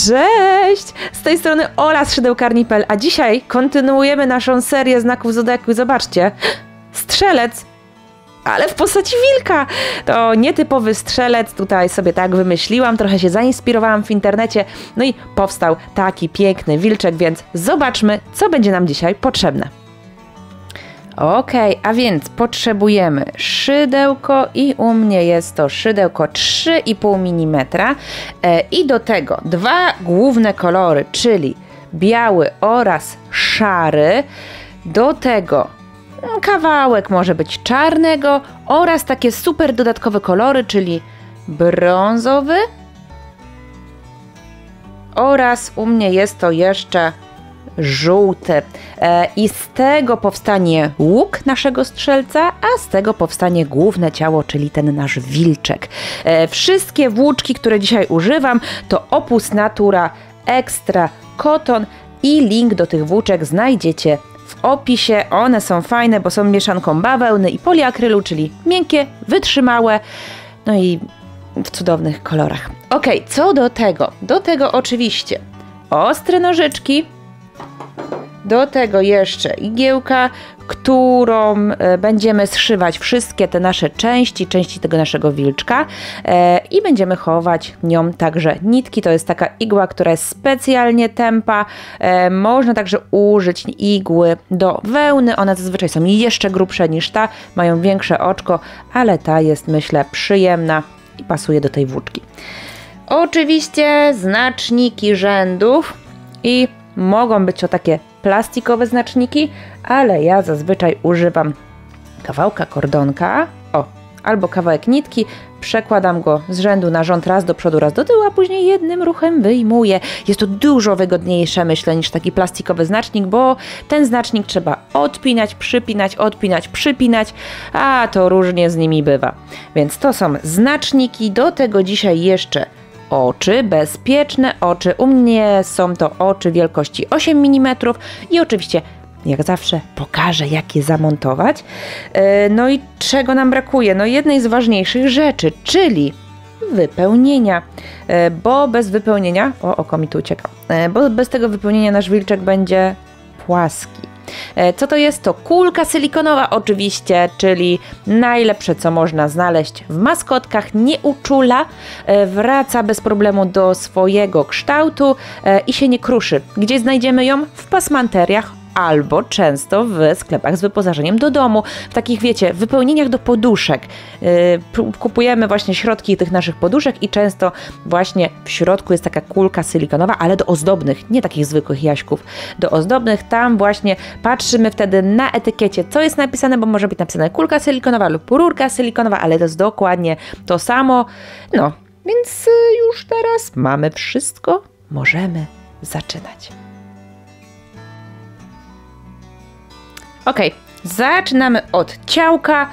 Cześć! Z tej strony Ola z szydełkarni.pl, a dzisiaj kontynuujemy naszą serię znaków zodiaku. Zobaczcie, strzelec, ale w postaci wilka. To nietypowy strzelec, tutaj sobie tak wymyśliłam, trochę się zainspirowałam w internecie, no i powstał taki piękny wilczek, więc zobaczmy, co będzie nam dzisiaj potrzebne. Okej, a więc potrzebujemy szydełko i u mnie jest to szydełko 3,5 mm i do tego dwa główne kolory, czyli biały oraz szary, do tego kawałek może być czarnego oraz takie super dodatkowe kolory, czyli brązowy oraz u mnie jest to jeszcze żółty. I z tego powstanie łuk naszego strzelca, a z tego powstanie główne ciało, czyli ten nasz wilczek. Wszystkie włóczki, które dzisiaj używam, to Opus Natura Extra Cotton i link do tych włóczek znajdziecie w opisie. One są fajne, bo są mieszanką bawełny i poliakrylu, czyli miękkie, wytrzymałe, no i w cudownych kolorach. Ok, co do tego? Do tego oczywiście ostre nożyczki, do tego jeszcze igiełka, którą będziemy zszywać wszystkie te nasze części tego naszego wilczka i będziemy chować nią także nitki. To jest taka igła, która jest specjalnie tępa. Można także użyć igły do wełny. One zazwyczaj są jeszcze grubsze niż ta, mają większe oczko, ale ta jest, myślę, przyjemna i pasuje do tej włóczki. Oczywiście znaczniki rzędów i mogą być to takie plastikowe znaczniki, ale ja zazwyczaj używam kawałka kordonka, albo kawałek nitki, przekładam go z rzędu na rząd raz do przodu, raz do tyłu, a później jednym ruchem wyjmuję. Jest to dużo wygodniejsze, myślę, niż taki plastikowy znacznik, bo ten znacznik trzeba odpinać, przypinać, odpinać, przypinać, a to różnie z nimi bywa. Więc to są znaczniki, do tego dzisiaj jeszcze oczy, bezpieczne oczy. U mnie są to oczy wielkości 8 mm i oczywiście, jak zawsze, pokażę, jak je zamontować. No i czego nam brakuje? No jednej z ważniejszych rzeczy, czyli wypełnienia, bo bez wypełnienia, oko mi tu ucieka, bo bez tego wypełnienia nasz wilczek będzie płaski. Co to jest? To kulka silikonowa oczywiście, czyli najlepsze, co można znaleźć w maskotkach, nie uczula, wraca bez problemu do swojego kształtu i się nie kruszy. Gdzie znajdziemy ją? W pasmanteriach albo często w sklepach z wyposażeniem do domu, w takich, wiecie, wypełnieniach do poduszek. Kupujemy właśnie środki tych naszych poduszek i często właśnie w środku jest taka kulka silikonowa, ale do ozdobnych, nie takich zwykłych jaśków, do ozdobnych. Tam właśnie patrzymy wtedy na etykiecie, co jest napisane, bo może być napisane kulka silikonowa lub rurka silikonowa, ale to jest dokładnie to samo. No, więc już teraz mamy wszystko, możemy zaczynać. Ok, zaczynamy od ciałka,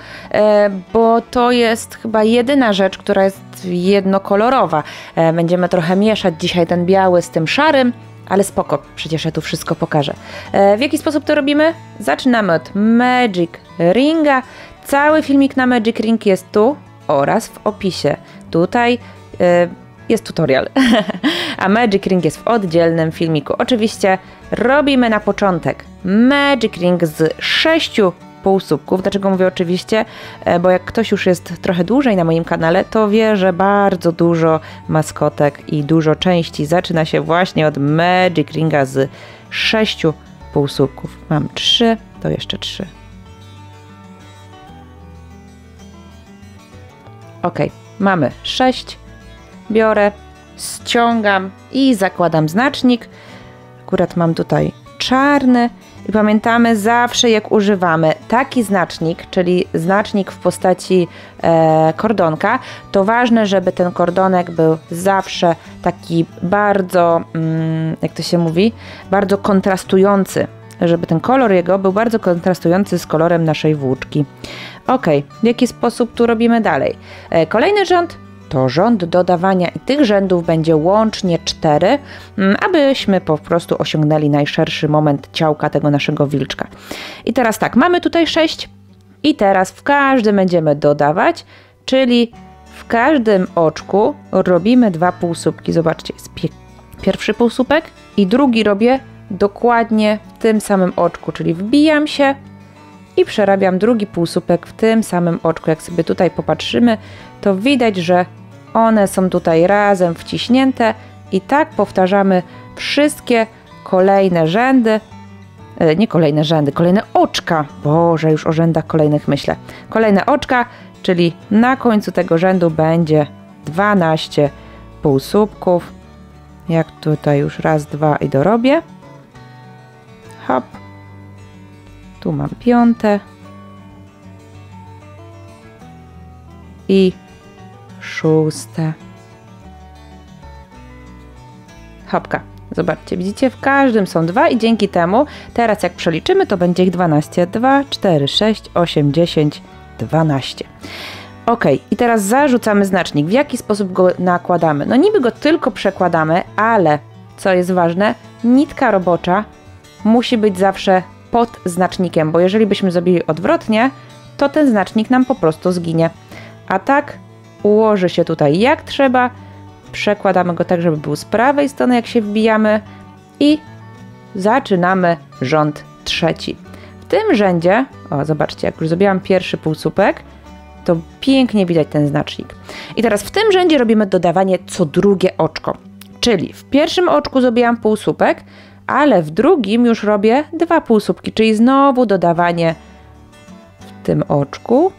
bo to jest chyba jedyna rzecz, która jest jednokolorowa. Będziemy trochę mieszać dzisiaj ten biały z tym szarym, ale spoko, przecież ja tu wszystko pokażę. W jaki sposób to robimy? Zaczynamy od Magic Ringa. Cały filmik na Magic Ring jest tu oraz w opisie. Tutaj jest tutorial, a Magic Ring jest w oddzielnym filmiku. Oczywiście robimy na początek Magic Ring z 6 półsłupków. Dlaczego mówię oczywiście? Bo jak ktoś już jest trochę dłużej na moim kanale, to wie, że bardzo dużo maskotek i dużo części zaczyna się właśnie od Magic Ringa z 6 półsłupków. Mam 3, to jeszcze 3. Ok, mamy 6. Biorę, ściągam i zakładam znacznik. Akurat mam tutaj czarny i pamiętamy zawsze, jak używamy taki znacznik, czyli znacznik w postaci kordonka, to ważne, żeby ten kordonek był zawsze taki bardzo, jak to się mówi, bardzo kontrastujący, żeby ten kolor jego był bardzo kontrastujący z kolorem naszej włóczki. Ok, w jaki sposób tu robimy dalej? Kolejny rząd to rząd dodawania i tych rzędów będzie łącznie 4, abyśmy po prostu osiągnęli najszerszy moment ciałka tego naszego wilczka. I teraz tak, mamy tutaj 6 i teraz w każdym będziemy dodawać, czyli w każdym oczku robimy 2 półsłupki. Zobaczcie, jest pierwszy półsłupek i drugi robię dokładnie w tym samym oczku, czyli wbijam się i przerabiam drugi półsłupek w tym samym oczku. Jak sobie tutaj popatrzymy, to widać, że one są tutaj razem wciśnięte i tak powtarzamy wszystkie kolejne rzędy, nie kolejne rzędy, kolejne oczka. Boże, już o rzędach kolejnych myślę. Kolejne oczka, czyli na końcu tego rzędu będzie 12 półsłupków. Jak tutaj już raz, dwa i dorobię. Hop. Tu mam 5. I 6. Hopka. Zobaczcie, widzicie, w każdym są 2 i dzięki temu teraz jak przeliczymy, to będzie ich 12. 2, 4, 6, 8, 10, 12. Ok, i teraz zarzucamy znacznik. W jaki sposób go nakładamy? No niby go tylko przekładamy, ale co jest ważne, nitka robocza musi być zawsze pod znacznikiem, bo jeżeli byśmy zrobili odwrotnie, to ten znacznik nam po prostu zginie. A tak ułoży się tutaj jak trzeba, przekładamy go tak, żeby był z prawej strony, jak się wbijamy i zaczynamy rząd trzeci. W tym rzędzie, o zobaczcie, jak już zrobiłam pierwszy półsłupek, to pięknie widać ten znacznik. I teraz w tym rzędzie robimy dodawanie co drugie oczko. Czyli w pierwszym oczku zrobiłam półsłupek, ale w drugim już robię 2 półsłupki, czyli znowu dodawanie w tym oczku.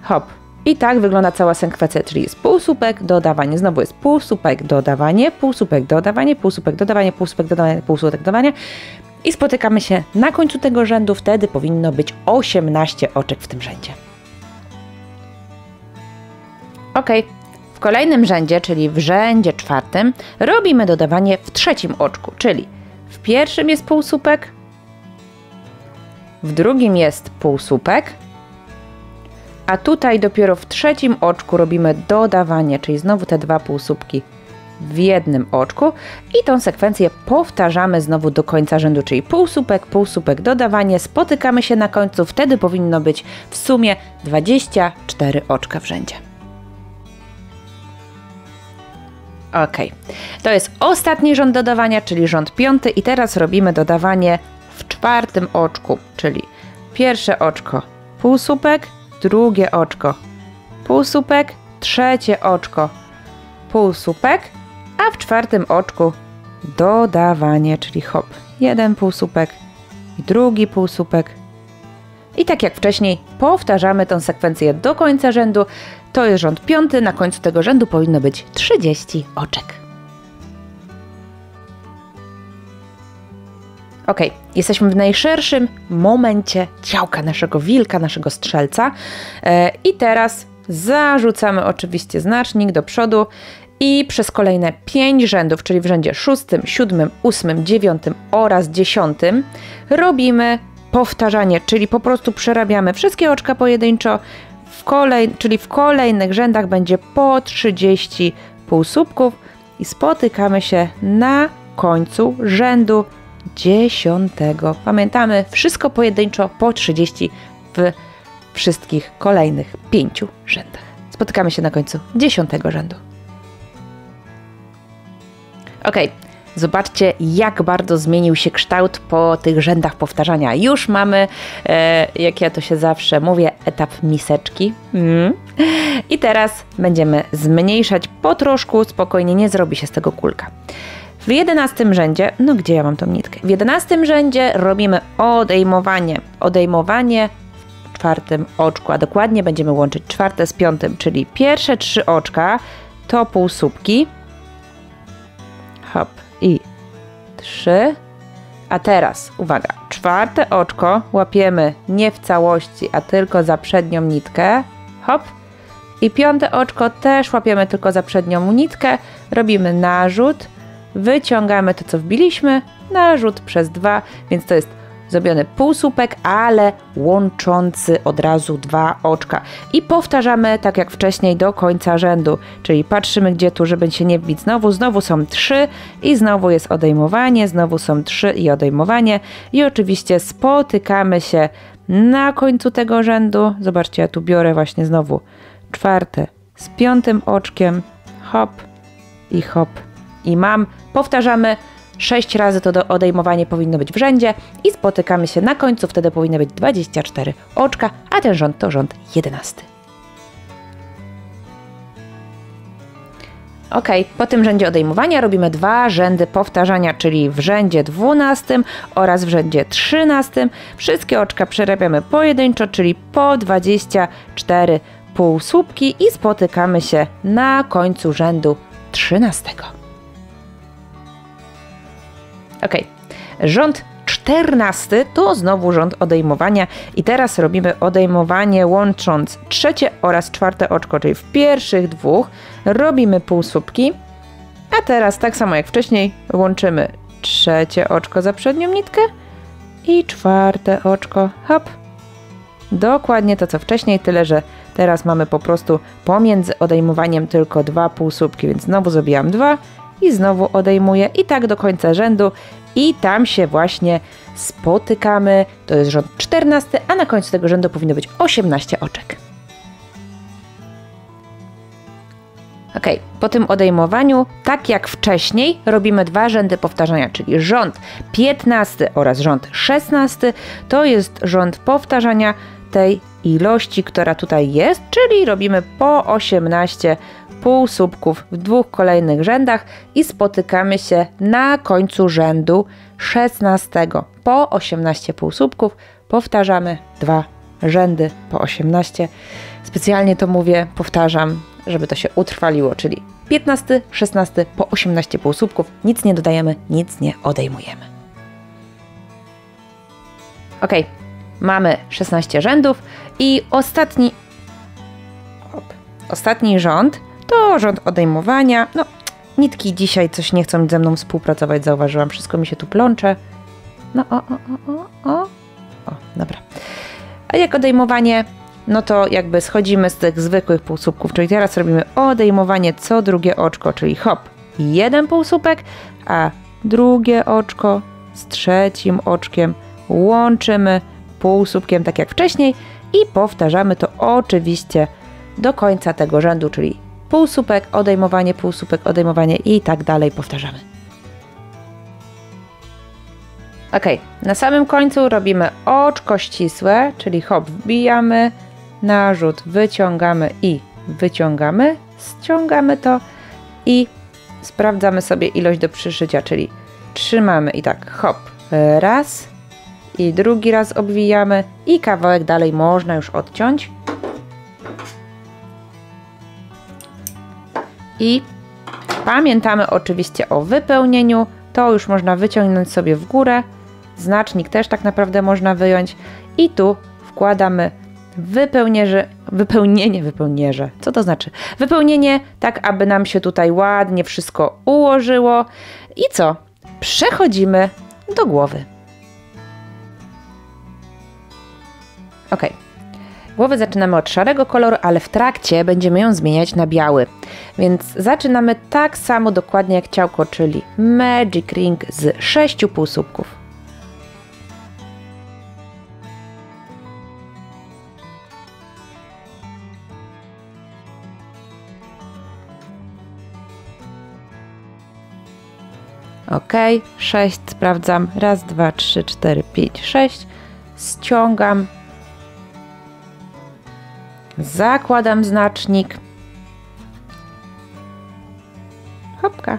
Hop. I tak wygląda cała sekwencja, czyli jest półsłupek, dodawanie, znowu jest półsłupek, dodawanie, półsłupek, dodawanie, półsłupek, dodawanie, półsłupek, dodawanie, półsłupek, dodawanie. I spotykamy się na końcu tego rzędu, wtedy powinno być 18 oczek w tym rzędzie. Ok, w kolejnym rzędzie, czyli w rzędzie czwartym, robimy dodawanie w trzecim oczku, czyli w pierwszym jest półsłupek, w drugim jest półsłupek, a tutaj dopiero w trzecim oczku robimy dodawanie, czyli znowu te 2 półsłupki w jednym oczku i tą sekwencję powtarzamy znowu do końca rzędu, czyli półsłupek, półsłupek, dodawanie, spotykamy się na końcu, wtedy powinno być w sumie 24 oczka w rzędzie. Ok, to jest ostatni rząd dodawania, czyli rząd 5 i teraz robimy dodawanie w czwartym oczku, czyli pierwsze oczko półsłupek, drugie oczko półsłupek, trzecie oczko półsłupek, a w czwartym oczku dodawanie, czyli hop, jeden półsłupek i drugi półsłupek. I tak jak wcześniej powtarzamy tę sekwencję do końca rzędu. To jest rząd 5, na końcu tego rzędu powinno być 30 oczek. Ok, jesteśmy w najszerszym momencie ciałka naszego wilka, naszego strzelca. I teraz zarzucamy oczywiście znacznik do przodu i przez kolejne 5 rzędów, czyli w rzędzie 6, 7, 8, 9 oraz 10 robimy powtarzanie, czyli po prostu przerabiamy wszystkie oczka pojedynczo, czyli w kolejnych rzędach będzie po 30 półsłupków i spotykamy się na końcu rzędu 10. Pamiętamy, wszystko pojedynczo po 30 w wszystkich kolejnych 5 rzędach. Spotykamy się na końcu 10. rzędu. Ok, zobaczcie, jak bardzo zmienił się kształt po tych rzędach powtarzania. Już mamy, jak ja to się zawsze mówię, etap miseczki. I teraz będziemy zmniejszać po troszku, spokojnie, nie zrobi się z tego kulka. W 11 rzędzie, no gdzie ja mam tą nitkę? W 11 rzędzie robimy odejmowanie. Odejmowanie w czwartym oczku, a dokładnie będziemy łączyć czwarte z 5, czyli pierwsze 3 oczka to półsłupki. Hop i 3. A teraz, uwaga, czwarte oczko łapiemy nie w całości, a tylko za przednią nitkę. Hop. I 5 oczko też łapiemy tylko za przednią nitkę. Robimy narzut. Wyciągamy to, co wbiliśmy, narzut przez 2, więc to jest zrobiony półsłupek, ale łączący od razu 2 oczka. I powtarzamy tak jak wcześniej do końca rzędu, czyli patrzymy gdzie tu, żeby się nie wbić znowu są 3 i znowu jest odejmowanie, znowu są 3 i odejmowanie i oczywiście spotykamy się na końcu tego rzędu. Zobaczcie, ja tu biorę właśnie znowu czwarte z 5 oczkiem, hop i hop i mam. Powtarzamy 6 razy, to odejmowanie powinno być w rzędzie i spotykamy się na końcu, wtedy powinno być 24 oczka, a ten rząd to rząd 11. Ok, po tym rzędzie odejmowania robimy 2 rzędy powtarzania, czyli w rzędzie 12 oraz w rzędzie 13. Wszystkie oczka przerabiamy pojedynczo, czyli po 24 półsłupki i spotykamy się na końcu rzędu 13. Ok, rząd 14 to znowu rząd odejmowania i teraz robimy odejmowanie łącząc trzecie oraz czwarte oczko, czyli w pierwszych 2 robimy półsłupki, a teraz tak samo jak wcześniej łączymy trzecie oczko za przednią nitkę i czwarte oczko, hop. Dokładnie to co wcześniej, tyle że teraz mamy po prostu pomiędzy odejmowaniem tylko 2 półsłupki, więc znowu zrobiłam 2 i znowu odejmuję i tak do końca rzędu i tam się właśnie spotykamy. To jest rząd 14, a na końcu tego rzędu powinno być 18 oczek. Ok, po tym odejmowaniu, tak jak wcześniej, robimy 2 rzędy powtarzania, czyli rząd 15 oraz rząd 16 to jest rząd powtarzania tej ilości, która tutaj jest, czyli robimy po 18 półsłupków w 2 kolejnych rzędach i spotykamy się na końcu rzędu 16. Po 18 półsłupków powtarzamy 2 rzędy po 18. Specjalnie to mówię, powtarzam, żeby to się utrwaliło, czyli 15, 16 po 18 półsłupków, nic nie dodajemy, nic nie odejmujemy. Ok, mamy 16 rzędów i ostatni rząd to rząd odejmowania. No, nitki dzisiaj coś nie chcą ze mną współpracować, zauważyłam, wszystko mi się tu plącze. No, o, dobra. A jak odejmowanie, no to jakby schodzimy z tych zwykłych półsłupków, czyli teraz robimy odejmowanie co drugie oczko, czyli hop, 1 półsłupek, a drugie oczko z trzecim oczkiem łączymy półsłupkiem tak jak wcześniej i powtarzamy to oczywiście do końca tego rzędu, czyli półsłupek, odejmowanie i tak dalej powtarzamy. Ok, na samym końcu robimy oczko ścisłe, czyli hop, wbijamy, narzut, wyciągamy i wyciągamy, ściągamy to i sprawdzamy sobie ilość do przyszycia, czyli trzymamy i tak hop, raz i drugi raz obwijamy i kawałek dalej można już odciąć. I pamiętamy oczywiście o wypełnieniu, to już można wyciągnąć sobie w górę, znacznik też tak naprawdę można wyjąć i tu wkładamy wypełnienie, co to znaczy? Wypełnienie tak, aby nam się tutaj ładnie wszystko ułożyło i co? Przechodzimy do głowy. Ok. Głowę zaczynamy od szarego koloru, ale w trakcie będziemy ją zmieniać na biały. Więc zaczynamy tak samo dokładnie jak ciałko, czyli Magic Ring z 6 półsłupków. Ok, 6, sprawdzam. Raz, 2, 3, 4, 5, 6. Ściągam. Zakładam znacznik. Hopka.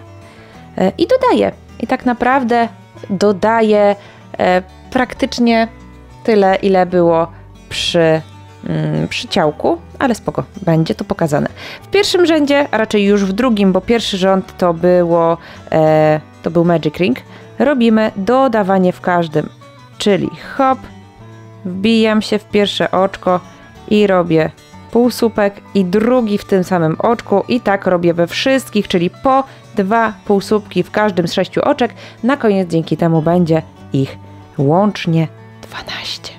I dodaję. I tak naprawdę dodaję praktycznie tyle, ile było przy ciałku, ale spoko, będzie to pokazane. W pierwszym rzędzie, a raczej już w drugim, bo pierwszy rząd to był Magic Ring, robimy dodawanie w każdym, czyli hop, wbijam się w pierwsze oczko i robię półsłupek i drugi w tym samym oczku i tak robię we wszystkich, czyli po 2 półsłupki w każdym z 6 oczek. Na koniec dzięki temu będzie ich łącznie 12.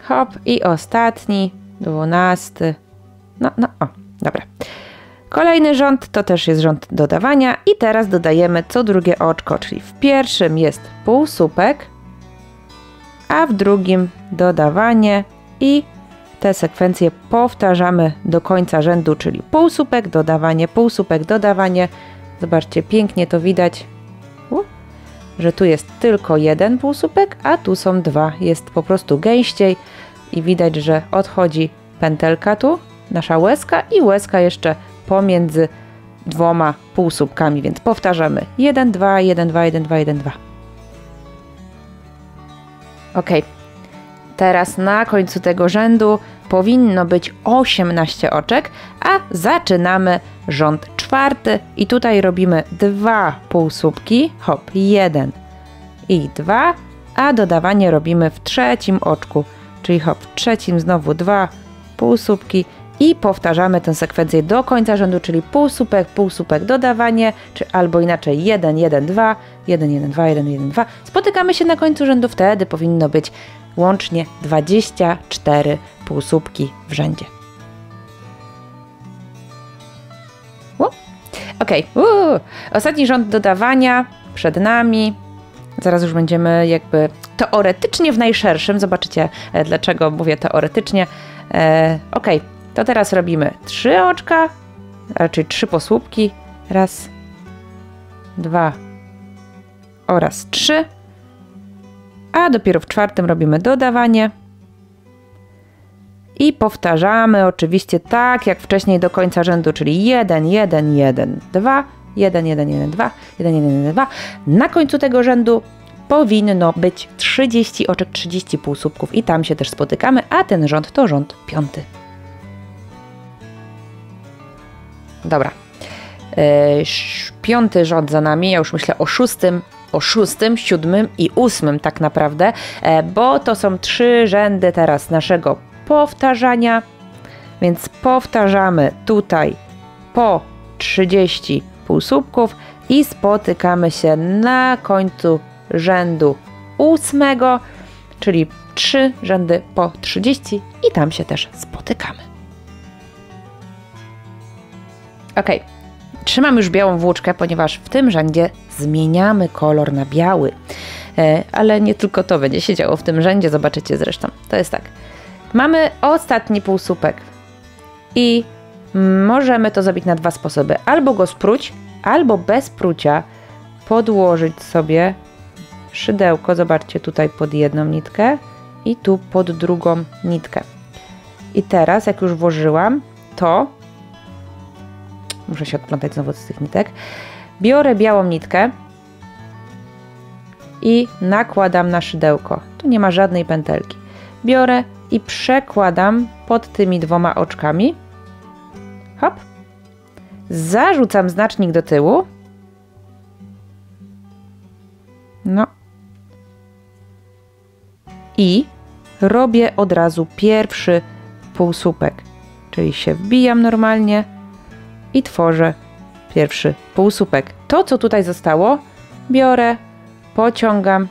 Hop i ostatni, 12. No, dobra. Kolejny rząd to też jest rząd dodawania i teraz dodajemy co drugie oczko, czyli w pierwszym jest półsłupek, a w drugim dodawanie i tę sekwencję powtarzamy do końca rzędu, czyli półsłupek, dodawanie. Zobaczcie, pięknie to widać, że tu jest tylko jeden półsłupek, a tu są dwa. Jest po prostu gęściej i widać, że odchodzi pętelka tu, nasza łezka i łezka jeszcze pomiędzy dwoma półsłupkami, więc powtarzamy 1, 2, 1, 2, 1, 2, 1, 2. Ok. Teraz na końcu tego rzędu powinno być 18 oczek, a zaczynamy rząd czwarty i tutaj robimy 2 półsłupki, hop, 1 i 2, a dodawanie robimy w trzecim oczku, czyli hop, w trzecim znowu 2 półsłupki i powtarzamy tę sekwencję do końca rzędu, czyli półsłupek, dodawanie, czy albo inaczej 1, 1, 2, 1, 1, 2, 1, 1, 2. Spotykamy się na końcu rzędu, wtedy powinno być łącznie 24 półsłupki w rzędzie. Ok, ostatni rząd dodawania przed nami. Zaraz już będziemy jakby teoretycznie w najszerszym. Zobaczycie, dlaczego mówię teoretycznie. Ok, to teraz robimy 3 oczka, raczej 3 półsłupki. Raz, 2 oraz 3. A dopiero w czwartym robimy dodawanie. I powtarzamy oczywiście tak jak wcześniej do końca rzędu, czyli 1, 1, 1, 2, 1, 1, 1, 2, 1, 1, 1, 2. Na końcu tego rzędu powinno być 30 oczek, 30 półsłupków i tam się też spotykamy, a ten rząd to rząd piąty. Dobra. Piąty rząd za nami, ja już myślę o szóstym, 7 i 8 tak naprawdę, bo to są 3 rzędy teraz naszego powtarzania, więc powtarzamy tutaj po 30 półsłupków i spotykamy się na końcu rzędu 8, czyli 3 rzędy po 30 i tam się też spotykamy. Ok, trzymam już białą włóczkę, ponieważ w tym rzędzie zmieniamy kolor na biały, ale nie tylko to będzie się działo w tym rzędzie, zobaczycie zresztą. To jest tak. Mamy ostatni półsłupek i możemy to zrobić na 2 sposoby. Albo go spróć, albo bez prucia podłożyć sobie szydełko, zobaczcie, tutaj pod jedną nitkę i tu pod drugą nitkę. I teraz, jak już włożyłam, to muszę się odplątać znowu z tych nitek. Biorę białą nitkę i nakładam na szydełko. Tu nie ma żadnej pętelki. Biorę i przekładam pod tymi 2 oczkami. Hop. Zarzucam znacznik do tyłu. No. I robię od razu pierwszy półsłupek. Czyli się wbijam normalnie i tworzę pierwszy półsłupek. To, co tutaj zostało, biorę, pociągam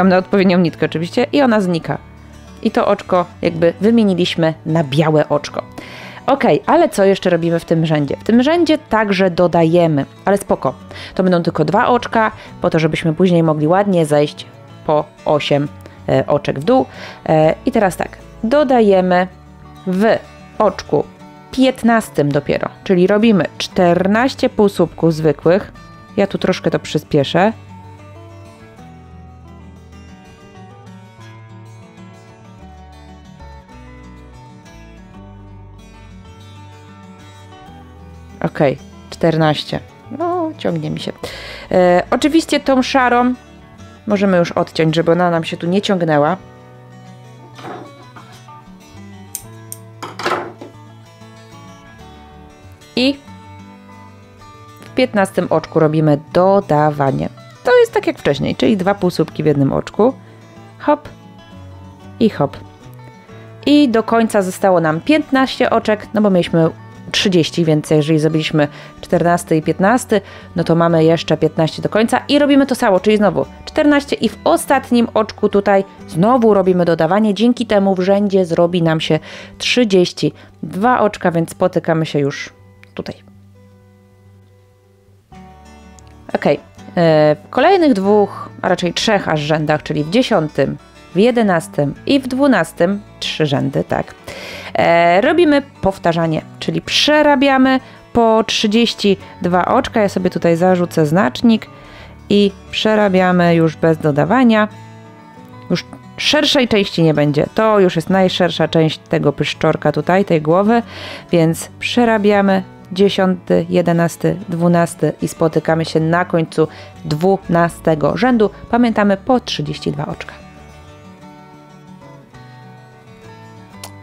na odpowiednią nitkę oczywiście i ona znika. I to oczko jakby wymieniliśmy na białe oczko. Ok, ale co jeszcze robimy w tym rzędzie? W tym rzędzie także dodajemy, ale spoko. To będą tylko 2 oczka, po to, żebyśmy później mogli ładnie zejść po 8 oczek w dół. I teraz tak, dodajemy w oczku 15 dopiero, czyli robimy 14 półsłupków zwykłych. Ja tu troszkę to przyspieszę. Ok, 14. No, ciągnie mi się. Oczywiście tą szarą możemy już odciąć, żeby ona nam się tu nie ciągnęła. I w 15 oczku robimy dodawanie. To jest tak jak wcześniej, czyli 2 półsłupki w jednym oczku. Hop i hop. I do końca zostało nam 15 oczek, no bo mieliśmy 30, więc jeżeli zrobiliśmy 14 i 15, no to mamy jeszcze 15 do końca i robimy to samo, czyli znowu 14 i w ostatnim oczku tutaj znowu robimy dodawanie, dzięki temu w rzędzie zrobi nam się 32 oczka, więc spotykamy się już tutaj. Ok, w kolejnych 2, a raczej 3 aż rzędach, czyli w 10, w 11 i w 12, 3 rzędy, tak, robimy powtarzanie, czyli przerabiamy po 32 oczka. Ja sobie tutaj zarzucę znacznik i przerabiamy już bez dodawania. Już szerszej części nie będzie. To już jest najszersza część tego pyszczorka tutaj, tej głowy, więc przerabiamy 10, 11, 12 i spotykamy się na końcu 12 rzędu. Pamiętamy po 32 oczka.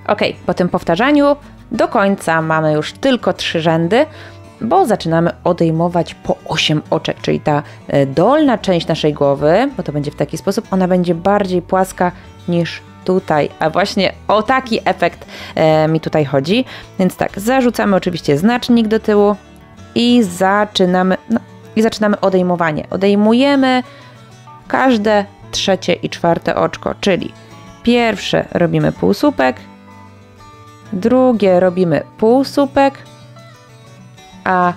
Ok, po tym powtarzaniu do końca mamy już tylko 3 rzędy, bo zaczynamy odejmować po 8 oczek, czyli ta dolna część naszej głowy, bo to będzie w taki sposób, ona będzie bardziej płaska niż tutaj, a właśnie o taki efekt mi tutaj chodzi. Więc tak, zarzucamy oczywiście znacznik do tyłu i zaczynamy odejmowanie. Odejmujemy każde 3. i 4 oczko, czyli pierwsze robimy półsłupek, drugie robimy półsłupek, a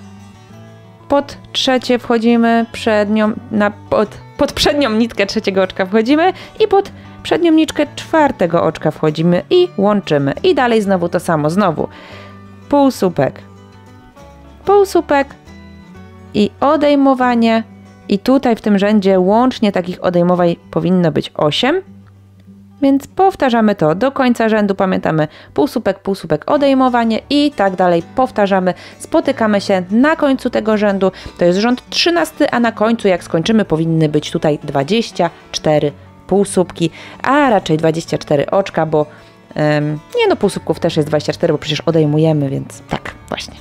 pod 3 wchodzimy pod przednią nitkę 3 oczka wchodzimy i pod przednią nitkę 4 oczka wchodzimy i łączymy. I dalej znowu to samo, znowu półsłupek, półsłupek i odejmowanie. I tutaj w tym rzędzie łącznie takich odejmowań powinno być 8. Więc powtarzamy to do końca rzędu, pamiętamy półsłupek, półsłupek, odejmowanie i tak dalej powtarzamy. Spotykamy się na końcu tego rzędu, to jest rząd 13, a na końcu jak skończymy powinny być tutaj 24 półsłupki, a raczej 24 oczka, bo nie no, półsłupków też jest 24, bo przecież odejmujemy, więc tak, właśnie.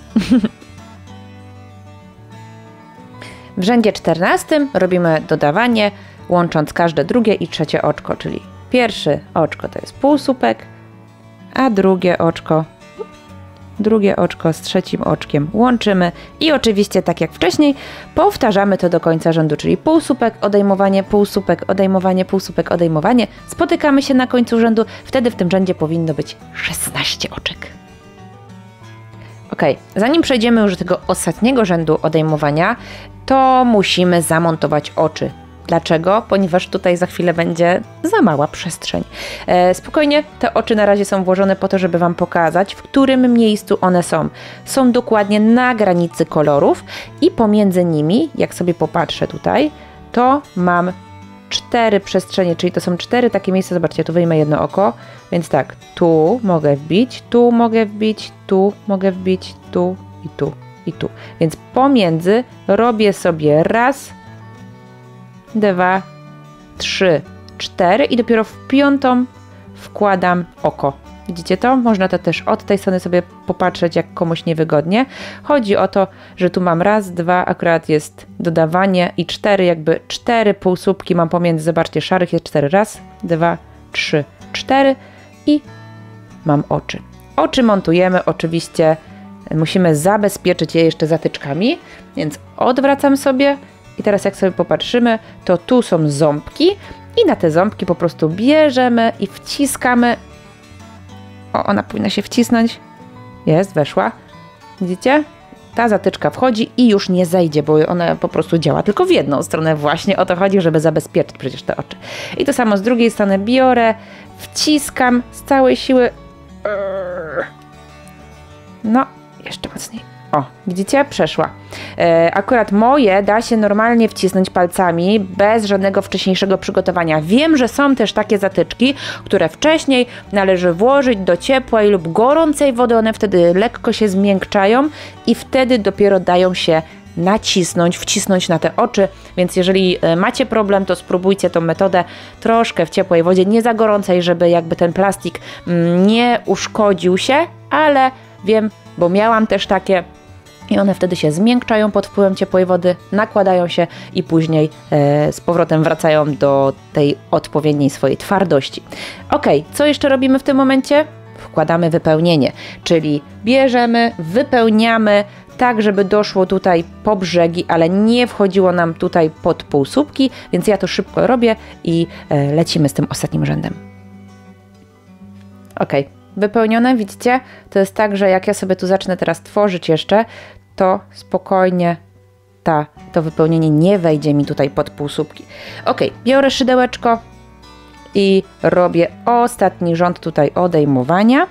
W rzędzie 14 robimy dodawanie, łącząc każde 2. i 3 oczko, czyli pierwsze oczko to jest półsłupek, a drugie oczko z 3 oczkiem łączymy i oczywiście tak jak wcześniej powtarzamy to do końca rzędu, czyli półsłupek, odejmowanie, półsłupek, odejmowanie, półsłupek, odejmowanie. Spotykamy się na końcu rzędu, wtedy w tym rzędzie powinno być 16 oczek. Ok, zanim przejdziemy już do tego ostatniego rzędu odejmowania, to musimy zamontować oczy. Dlaczego? Ponieważ tutaj za chwilę będzie za mała przestrzeń. Spokojnie, te oczy na razie są włożone po to, żeby Wam pokazać, w którym miejscu one są. Są dokładnie na granicy kolorów i pomiędzy nimi, jak sobie popatrzę tutaj, to mam 4 przestrzenie, czyli to są 4 takie miejsca. Zobaczcie, tu wyjmę jedno oko, więc tak, tu mogę wbić, tu mogę wbić, tu mogę wbić, tu i tu i tu. Więc pomiędzy robię sobie raz, 2, 3, 4 i dopiero w 5 wkładam oko. Widzicie to? Można to też od tej strony sobie popatrzeć, jak komuś niewygodnie. Chodzi o to, że tu mam raz, 2, akurat jest dodawanie i 4, jakby 4 półsłupki mam pomiędzy. Zobaczcie, szarych jest 4. Raz, 2, 3, 4 i mam oczy. Oczy montujemy oczywiście, musimy zabezpieczyć je jeszcze zatyczkami, więc odwracam sobie. I teraz jak sobie popatrzymy, to tu są ząbki i na te ząbki po prostu bierzemy i wciskamy. O, ona powinna się wcisnąć. Jest, weszła. Widzicie? Ta zatyczka wchodzi i już nie zejdzie, bo ona po prostu działa tylko w jedną stronę. Właśnie o to chodzi, żeby zabezpieczyć przecież te oczy. I to samo z drugiej strony biorę, wciskam z całej siły. No, jeszcze mocniej. O, widzicie? Przeszła. Akurat moje da się normalnie wcisnąć palcami bez żadnego wcześniejszego przygotowania. Wiem, że są też takie zatyczki, które wcześniej należy włożyć do ciepłej lub gorącej wody. One wtedy lekko się zmiękczają i wtedy dopiero dają się nacisnąć, wcisnąć na te oczy, więc jeżeli macie problem, to spróbujcie tą metodę troszkę w ciepłej wodzie, nie za gorącej, żeby jakby ten plastik nie uszkodził się, ale wiem, bo miałam też takie i one wtedy się zmiękczają pod wpływem ciepłej wody, nakładają się i później z powrotem wracają do tej odpowiedniej swojej twardości. Ok, co jeszcze robimy w tym momencie? Wkładamy wypełnienie, czyli bierzemy, wypełniamy tak, żeby doszło tutaj po brzegi, ale nie wchodziło nam tutaj pod półsłupki, więc ja to szybko robię i lecimy z tym ostatnim rzędem. Ok, wypełnione, widzicie? To jest tak, że jak ja sobie tu zacznę teraz tworzyć jeszcze, to spokojnie to wypełnienie nie wejdzie mi tutaj pod półsłupki. Ok, biorę szydełeczko i robię ostatni rząd tutaj odejmowania.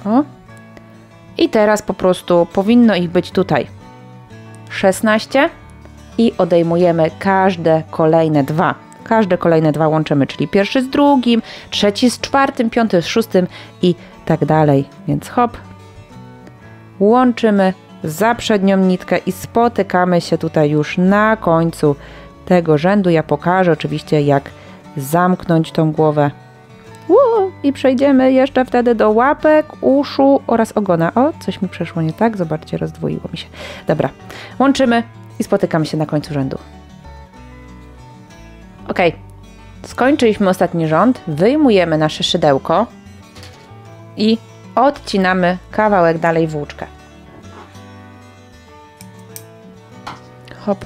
O. I teraz po prostu powinno ich być tutaj 16 i odejmujemy każde kolejne dwa. Każde kolejne dwa łączymy, czyli pierwszy z drugim, trzeci z czwartym, piąty z szóstym i tak dalej. Więc hop, łączymy za przednią nitkę i spotykamy się tutaj już na końcu tego rzędu. Ja pokażę oczywiście, jak zamknąć tą głowę. I przejdziemy jeszcze wtedy do łapek, uszu oraz ogona. O, coś mi przeszło nie tak. Zobaczcie, rozdwoiło mi się. Dobra, łączymy i spotykamy się na końcu rzędu. Ok, skończyliśmy ostatni rząd. Wyjmujemy nasze szydełko i odcinamy kawałek dalej włóczkę. Hop.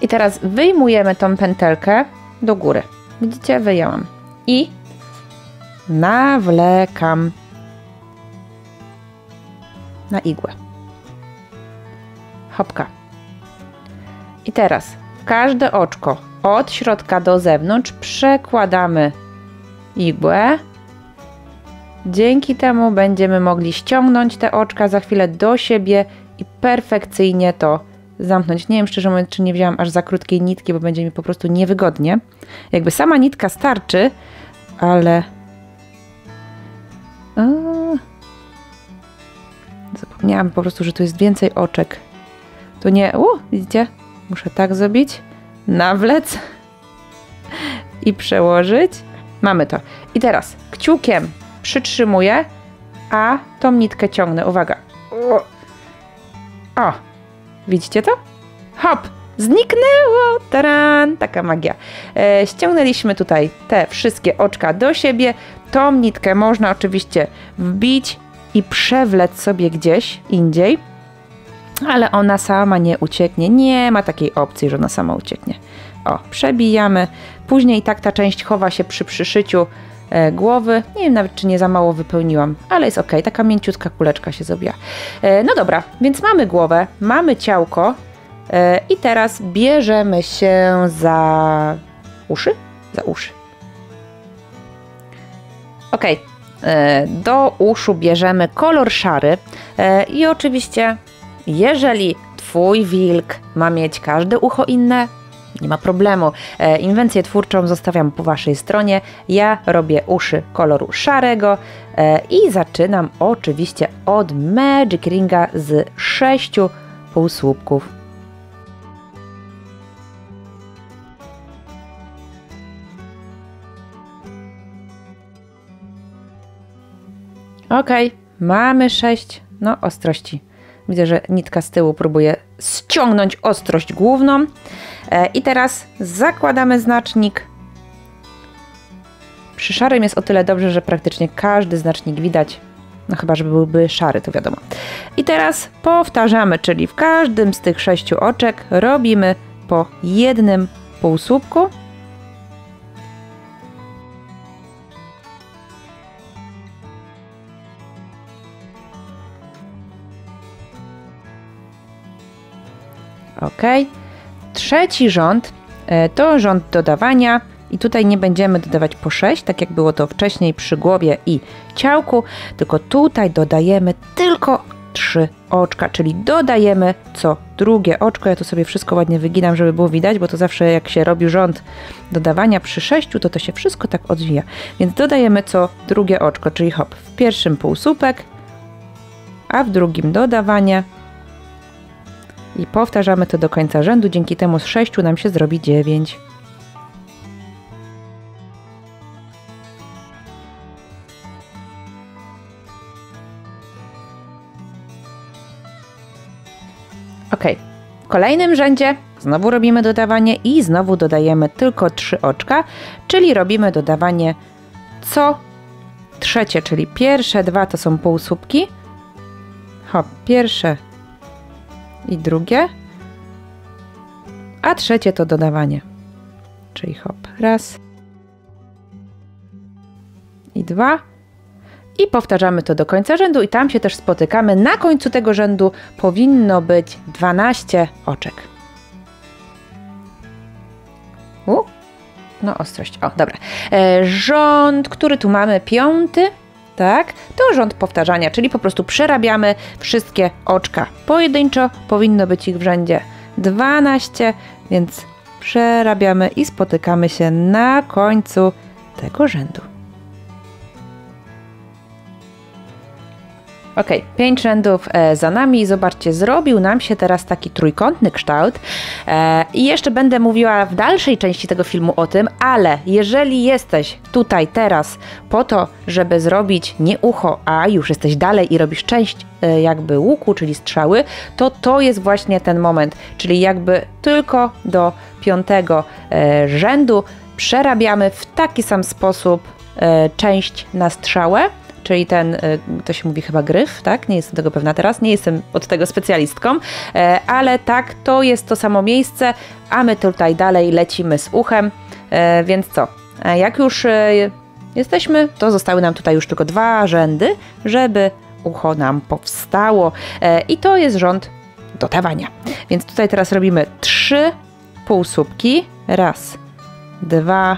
I teraz wyjmujemy tą pętelkę do góry. Widzicie? Wyjęłam. I nawlekam na igłę. Hopka. I teraz w każde oczko od środka do zewnątrz przekładamy igłę. Dzięki temu będziemy mogli ściągnąć te oczka za chwilę do siebie i perfekcyjnie to zamknąć. Nie wiem, szczerze mówiąc, czy nie wzięłam aż za krótkiej nitki, bo będzie mi po prostu niewygodnie. Jakby sama nitka starczy, ale... Zapomniałam po prostu, że tu jest więcej oczek. Tu nie... widzicie? Muszę tak zrobić. Nawlec. I przełożyć. Mamy to. I teraz kciukiem przytrzymuję, a tą nitkę ciągnę. Uwaga. O! Widzicie to? Hop! Zniknęło! Taran! Taka magia. Ściągnęliśmy tutaj te wszystkie oczka do siebie. Tą nitkę można oczywiście wbić i przewlec sobie gdzieś indziej, ale ona sama nie ucieknie. Nie ma takiej opcji, że ona sama ucieknie. O, przebijamy. Później i tak ta część chowa się przy przyszyciu głowy. Nie wiem nawet, czy nie za mało wypełniłam, ale jest ok. Taka mięciutka kuleczka się zrobiła. No dobra, więc mamy głowę, mamy ciałko i teraz bierzemy się za uszy. Za uszy. Ok. Do uszu bierzemy kolor szary i oczywiście, jeżeli Twój wilk ma mieć każde ucho inne, nie ma problemu. Inwencję twórczą zostawiam po Waszej stronie. Ja robię uszy koloru szarego i zaczynam oczywiście od Magic Ringa z 6 półsłupków. Ok, mamy 6. No, ostrości. Widzę, że nitka z tyłu próbuje ściągnąć ostrość główną. I teraz zakładamy znacznik. Przy szarym jest o tyle dobrze, że praktycznie każdy znacznik widać. No chyba, że byłby szary, to wiadomo. I teraz powtarzamy, czyli w każdym z tych 6 oczek robimy po jednym półsłupku. Ok. Trzeci rząd to rząd dodawania i tutaj nie będziemy dodawać po 6, tak jak było to wcześniej przy głowie i ciałku, tylko tutaj dodajemy tylko 3 oczka, czyli dodajemy co drugie oczko. Ja tu sobie wszystko ładnie wyginam, żeby było widać, bo to zawsze jak się robi rząd dodawania przy 6, to się wszystko tak odwija. Więc dodajemy co drugie oczko, czyli hop, w pierwszym półsłupek, a w drugim dodawanie. I powtarzamy to do końca rzędu, dzięki temu z 6 nam się zrobi 9. Ok, w kolejnym rzędzie znowu robimy dodawanie i znowu dodajemy tylko 3 oczka, czyli robimy dodawanie co trzecie, czyli pierwsze 2 to są półsłupki. Hop, pierwsze i drugie, a trzecie to dodawanie. czyli hop, raz i dwa. I powtarzamy to do końca rzędu i tam się też spotykamy. Na końcu tego rzędu powinno być 12 oczek. No ostrość, o dobra. Rząd, który tu mamy, 5, tak? To rząd powtarzania, czyli po prostu przerabiamy wszystkie oczka pojedynczo. Powinno być ich w rzędzie 12, więc przerabiamy i spotykamy się na końcu tego rzędu. Ok, 5 rzędów za nami. Zobaczcie, zrobił nam się teraz taki trójkątny kształt i jeszcze będę mówiła w dalszej części tego filmu o tym, ale jeżeli jesteś tutaj teraz po to, żeby zrobić nie ucho, a już jesteś dalej i robisz część jakby łuku, czyli strzały, to jest właśnie ten moment, czyli jakby tylko do 5 rzędu przerabiamy w taki sam sposób część na strzałę. Czyli ten, to się mówi chyba gryf, tak? Nie jestem tego pewna teraz, nie jestem od tego specjalistką, ale tak, to jest to samo miejsce, a my tutaj dalej lecimy z uchem, więc co? Jak już jesteśmy, to zostały nam tutaj już tylko 2 rzędy, żeby ucho nam powstało i to jest rząd dodawania. Więc tutaj teraz robimy 3 półsłupki, raz, 2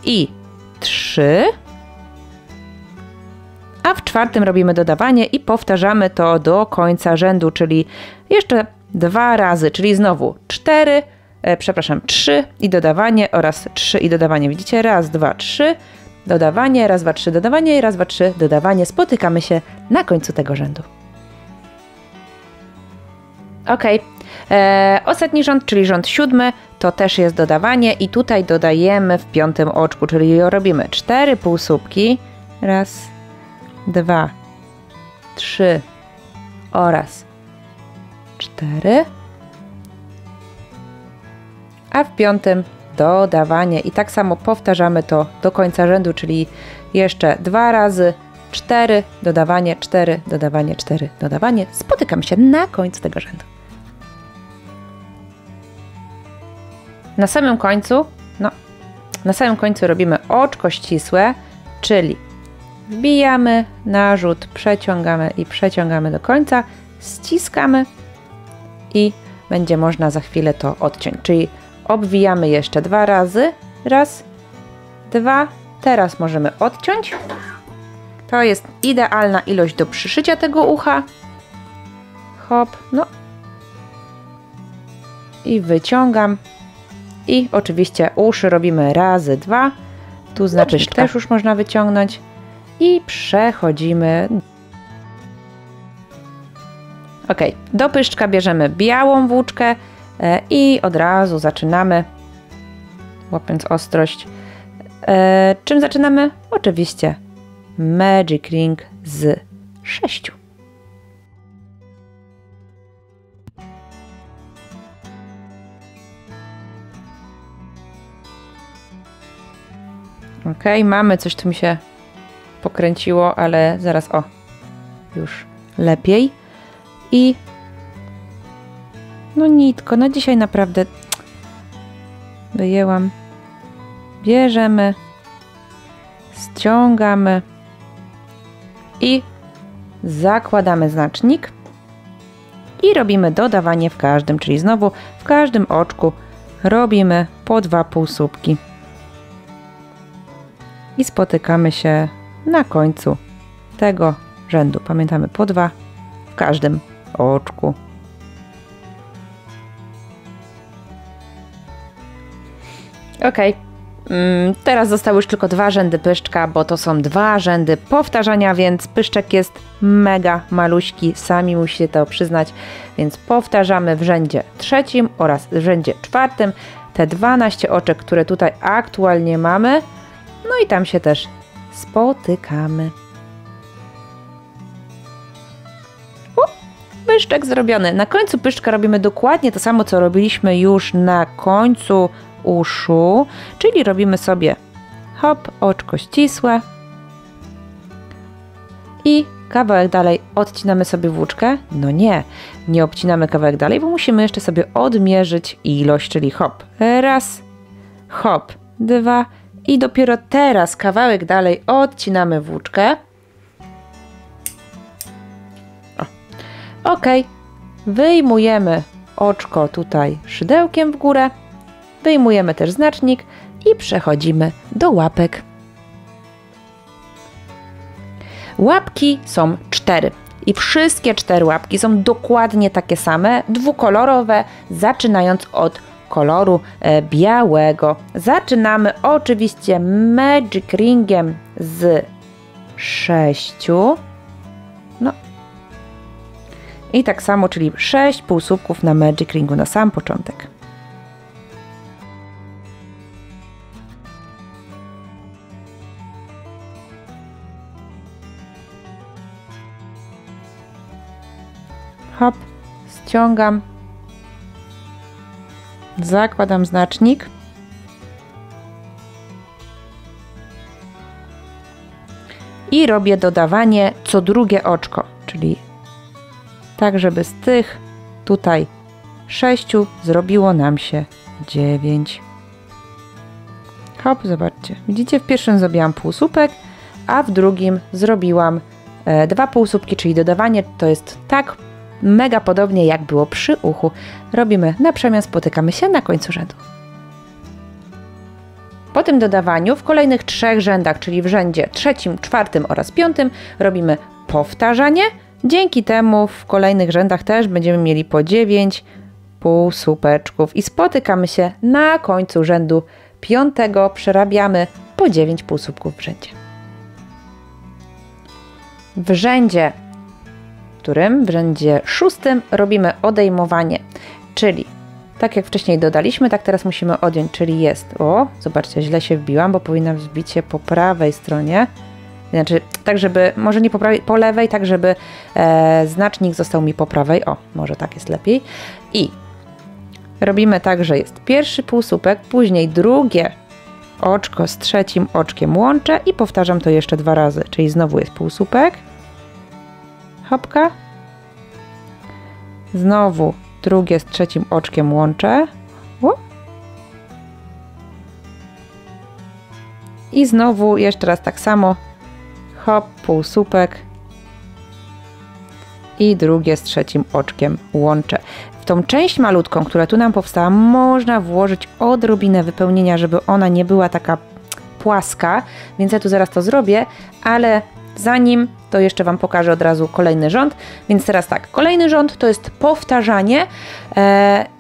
i 3. A w 4 robimy dodawanie i powtarzamy to do końca rzędu, czyli jeszcze 2 razy, czyli znowu 3 i dodawanie oraz 3 i dodawanie. Widzicie? Raz, 2, 3, dodawanie, raz, 2, 3, dodawanie i raz, 2, 3, dodawanie. Spotykamy się na końcu tego rzędu. Ok. Ostatni rząd, czyli rząd 7, to też jest dodawanie i tutaj dodajemy w 5 oczku, czyli robimy 4 półsłupki, raz, 2, 3 oraz 4, a w 5 dodawanie i tak samo powtarzamy to do końca rzędu, czyli jeszcze 2 razy, 4, dodawanie, 4, dodawanie, 4, dodawanie. Spotykam się na końcu tego rzędu. Na samym końcu robimy oczko ścisłe, czyli wbijamy narzut, przeciągamy i przeciągamy do końca, ściskamy i będzie można za chwilę to odciąć. Czyli obwijamy jeszcze 2 razy, raz, 2, teraz możemy odciąć. To jest idealna ilość do przyszycia tego ucha. Hop, no i wyciągam. I oczywiście uszy robimy razy 2. Tu znaczy też już można wyciągnąć. I przechodzimy. Ok, do pyszczka bierzemy białą włóczkę i od razu zaczynamy, łapiąc ostrość. Czym zaczynamy? Oczywiście Magic Ring z 6. Ok, mamy, coś tu mi się pokręciło, ale zaraz, o, już lepiej. I no nitko, no dzisiaj naprawdę wyjęłam. Bierzemy, ściągamy i zakładamy znacznik i robimy dodawanie w każdym, czyli znowu w każdym oczku robimy po 2 półsłupki. I spotykamy się na końcu tego rzędu. Pamiętamy, po 2 w każdym oczku. Ok, teraz zostały już tylko 2 rzędy pyszczka, bo to są 2 rzędy powtarzania, więc pyszczek jest mega maluśki, sami musicie to przyznać, więc powtarzamy w rzędzie 3 oraz w rzędzie 4 te 12 oczek, które tutaj aktualnie mamy. No i tam się też spotykamy. Pyszczek zrobiony. Na końcu pyszczka robimy dokładnie to samo, co robiliśmy już na końcu uszu, czyli robimy sobie hop, oczko ścisłe i kawałek dalej odcinamy sobie włóczkę? No nie, nie obcinamy kawałek dalej, bo musimy jeszcze sobie odmierzyć ilość, czyli hop, raz, hop, dwa i dopiero teraz kawałek dalej odcinamy włóczkę. Ok, wyjmujemy oczko tutaj szydełkiem w górę, wyjmujemy też znacznik i przechodzimy do łapek. Łapki są 4 i wszystkie 4 łapki są dokładnie takie same, dwukolorowe, zaczynając od koloru białego. Zaczynamy oczywiście Magic Ringiem z 6. No. I tak samo, czyli 6 półsłupków na Magic Ringu na sam początek. Hop, ściągam, zakładam znacznik i robię dodawanie co drugie oczko, czyli tak, żeby z tych tutaj 6 zrobiło nam się 9. Hop, zobaczcie, widzicie, w pierwszym zrobiłam półsłupek, a w drugim zrobiłam 2 półsłupki, czyli dodawanie to jest tak mega podobnie jak było przy uchu. Robimy na przemian, spotykamy się na końcu rzędu. Po tym dodawaniu w kolejnych 3 rzędach, czyli w rzędzie 3., 4. oraz 5 robimy powtarzanie. Dzięki temu w kolejnych rzędach też będziemy mieli po 9 półsłupeczków i spotykamy się na końcu rzędu 5. Przerabiamy po 9 półsłupków w rzędzie. W rzędzie w rzędzie 6 robimy odejmowanie, czyli tak jak wcześniej dodaliśmy, tak teraz musimy odjąć, czyli jest, zobaczcie, źle się wbiłam, bo powinnam wbić się po prawej stronie, znaczy tak, żeby, może nie po prawej, po lewej, tak żeby znacznik został mi po prawej, może tak jest lepiej i robimy tak, że jest pierwszy półsłupek, później drugie oczko z trzecim oczkiem łączę i powtarzam to jeszcze 2 razy, czyli znowu jest półsłupek, hopka, znowu drugie z trzecim oczkiem łączę i znowu jeszcze raz tak samo, hop, półsłupek i drugie z trzecim oczkiem łączę. W tą część malutką, która tu nam powstała, można włożyć odrobinę wypełnienia, żeby ona nie była taka płaska, więc ja tu zaraz to zrobię, ale zanim to jeszcze Wam pokażę od razu kolejny rząd, więc teraz tak, kolejny rząd to jest powtarzanie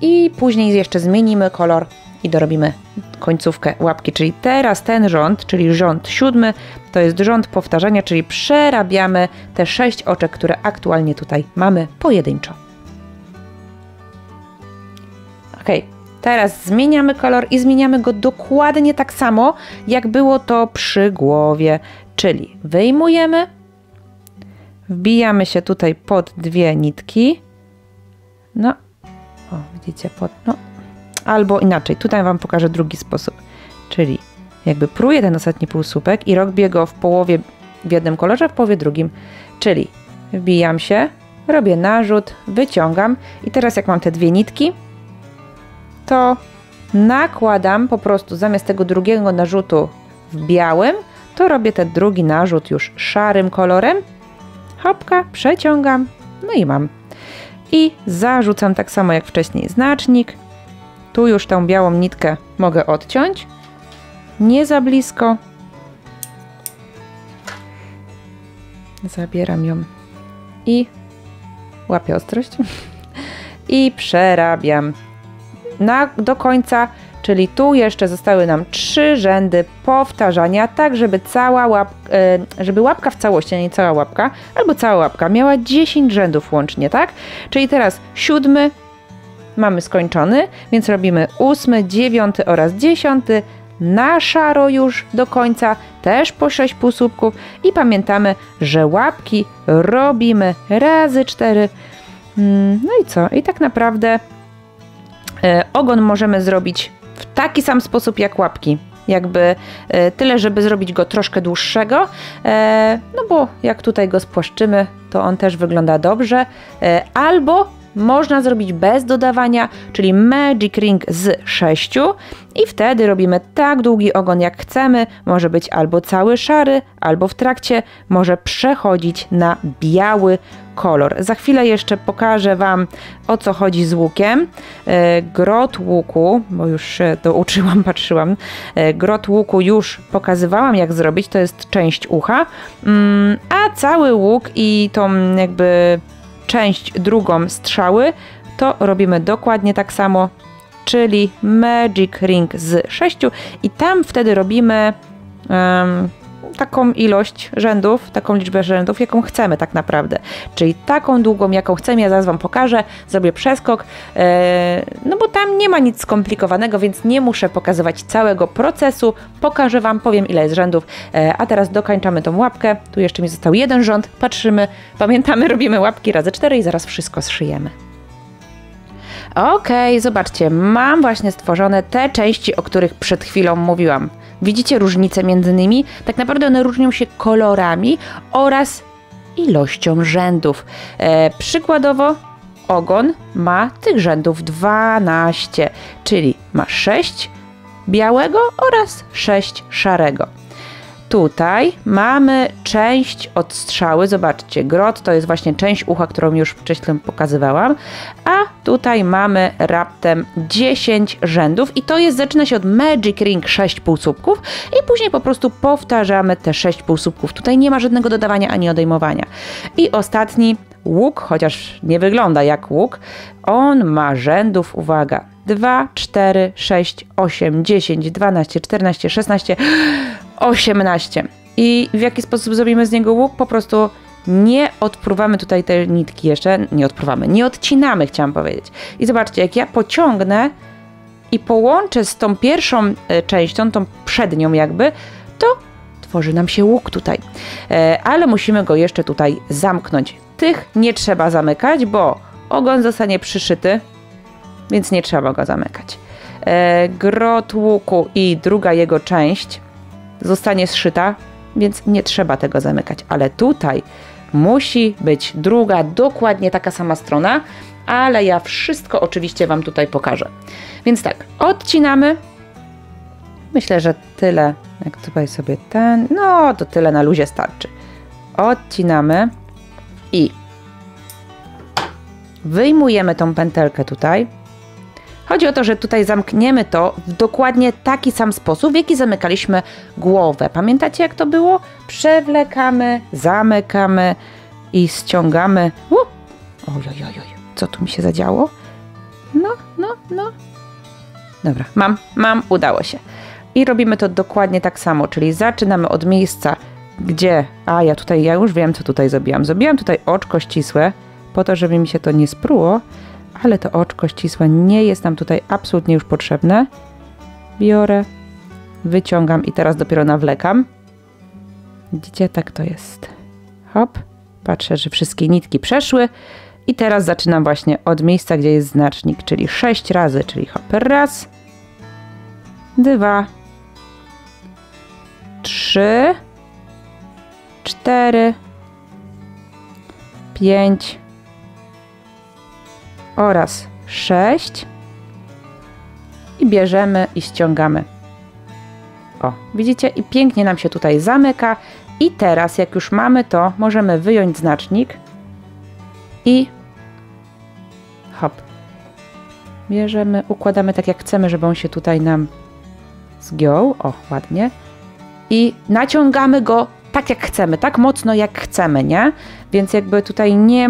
i później jeszcze zmienimy kolor i dorobimy końcówkę łapki, czyli teraz ten rząd, czyli rząd 7, to jest rząd powtarzania, czyli przerabiamy te 6 oczek, które aktualnie tutaj mamy pojedynczo. Ok, teraz zmieniamy kolor i zmieniamy go dokładnie tak samo, jak było to przy głowie, czyli wyjmujemy, wbijamy się tutaj pod 2 nitki, widzicie, albo inaczej, tutaj Wam pokażę drugi sposób, czyli jakby pruję ten ostatni półsłupek i robię go w połowie w jednym kolorze, w połowie drugim, czyli wbijam się, robię narzut, wyciągam i teraz jak mam te 2 nitki, to nakładam po prostu zamiast tego drugiego narzutu w białym, to robię ten drugi narzut już szarym kolorem, hopka, przeciągam, no i mam. I zarzucam tak samo jak wcześniej znacznik, tu już tą białą nitkę mogę odciąć, nie za blisko, zabieram ją i łapię ostrość i przerabiam do końca, czyli tu jeszcze zostały nam 3 rzędy powtarzania, tak żeby żeby łapka w całości, a nie cała łapka, albo cała łapka miała 10 rzędów łącznie, tak? Czyli teraz 7 mamy skończony, więc robimy 8, 9 oraz 10 na szaro już do końca, też po 6 półsłupków i pamiętamy, że łapki robimy razy 4. No i co? I tak naprawdę ogon możemy zrobić w taki sam sposób jak łapki. jakby tyle, żeby zrobić go troszkę dłuższego, no bo jak tutaj go spłaszczymy, to on też wygląda dobrze, albo można zrobić bez dodawania, czyli Magic Ring z 6 i wtedy robimy tak długi ogon jak chcemy, może być albo cały szary, albo w trakcie może przechodzić na biały kolor. Za chwilę jeszcze pokażę Wam, o co chodzi z łukiem. Grot łuku, bo już się douczyłam, patrzyłam, grot łuku już pokazywałam jak zrobić, to jest część ucha, a cały łuk i tą jakby część drugą strzały to robimy dokładnie tak samo, czyli Magic Ring z 6 i tam wtedy robimy taką ilość rzędów, taką liczbę rzędów, jaką chcemy tak naprawdę. Czyli taką długą, jaką chcemy, ja zaraz Wam pokażę, zrobię przeskok, no bo tam nie ma nic skomplikowanego, więc nie muszę pokazywać całego procesu, pokażę Wam, powiem ile jest rzędów, a teraz dokończamy tą łapkę, tu jeszcze mi został jeden rząd, patrzymy, pamiętamy, robimy łapki razy 4 i zaraz wszystko zszyjemy. Okej, zobaczcie, mam właśnie stworzone te części, o których przed chwilą mówiłam. Widzicie różnicę między nimi? Tak naprawdę one różnią się kolorami oraz ilością rzędów. Przykładowo ogon ma tych rzędów 12, czyli ma 6 białego oraz 6 szarego. Tutaj mamy część od strzały, zobaczcie, grot to jest właśnie część ucha, którą już wcześniej pokazywałam, a tutaj mamy raptem 10 rzędów i to jest, zaczyna się od Magic Ring 6 półsłupków i później po prostu powtarzamy te 6 półsłupków. Tutaj nie ma żadnego dodawania ani odejmowania. I ostatni łuk, chociaż nie wygląda jak łuk, on ma rzędów, uwaga, 2, 4, 6, 8, 10, 12, 14, 16, 18. I w jaki sposób zrobimy z niego łuk? Po prostu nie odpruwamy tutaj te nitki jeszcze, nie odcinamy, chciałam powiedzieć. I zobaczcie, jak ja pociągnę i połączę z tą pierwszą częścią, tą przednią jakby, to tworzy nam się łuk tutaj. Ale musimy go jeszcze tutaj zamknąć. Tych nie trzeba zamykać, bo ogon zostanie przyszyty, więc nie trzeba go zamykać. Grot łuku i druga jego część zostanie zszyta, więc nie trzeba tego zamykać. Ale tutaj musi być druga, dokładnie taka sama strona, ale ja wszystko oczywiście Wam tutaj pokażę. Więc tak, odcinamy. Myślę, że tyle, jak tutaj sobie ten, no to tyle na luzie starczy. Odcinamy i wyjmujemy tą pętelkę tutaj. Chodzi o to, że tutaj zamkniemy to w dokładnie taki sam sposób, w jaki zamykaliśmy głowę. Pamiętacie, jak to było? Przewlekamy, zamykamy i ściągamy. Ojojojoj, co tu mi się zadziało? No. Dobra, mam, udało się. I robimy to dokładnie tak samo, czyli zaczynamy od miejsca, gdzie... ja już wiem, co tutaj zrobiłam. Zrobiłam tutaj oczko ścisłe, po to, żeby mi się to nie spruło, ale to oczko ścisłe nie jest nam tutaj absolutnie już potrzebne. Biorę, wyciągam i teraz dopiero nawlekam. Widzicie, tak to jest. Hop, patrzę, że wszystkie nitki przeszły i teraz zaczynam właśnie od miejsca, gdzie jest znacznik, czyli 6 razy, czyli hop, raz, 2, 3, 4, 5 oraz 6 i bierzemy i ściągamy. O, widzicie? I pięknie nam się tutaj zamyka. I teraz, jak już mamy to, możemy wyjąć znacznik i hop. Bierzemy, układamy tak jak chcemy, żeby on się tutaj nam zgiął. O, ładnie. I naciągamy go tak jak chcemy, tak mocno jak chcemy, nie? Więc jakby tutaj nie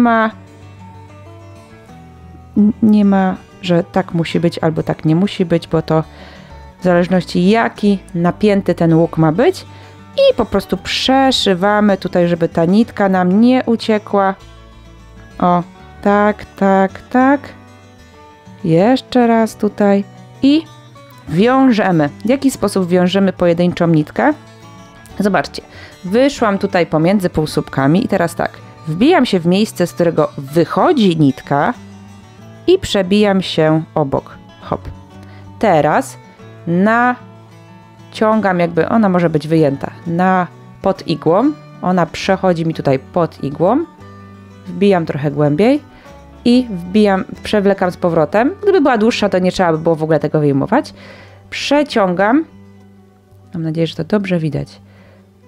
ma, że tak musi być albo tak nie musi być, bo to w zależności jaki napięty ten łuk ma być. I po prostu przeszywamy tutaj, żeby ta nitka nam nie uciekła. O, tak, tak, tak. Jeszcze raz tutaj. I wiążemy. W jaki sposób wiążemy pojedynczą nitkę? Zobaczcie. Wyszłam tutaj pomiędzy półsłupkami i teraz tak. Wbijam się w miejsce, z którego wychodzi nitka i przebijam się obok. Hop. Teraz wciągam jakby, ona może być wyjęta pod igłą. Ona przechodzi mi tutaj pod igłą. Wbijam trochę głębiej i przewlekam z powrotem. Gdyby była dłuższa, to nie trzeba by było w ogóle tego wyjmować. Przeciągam. Mam nadzieję, że to dobrze widać.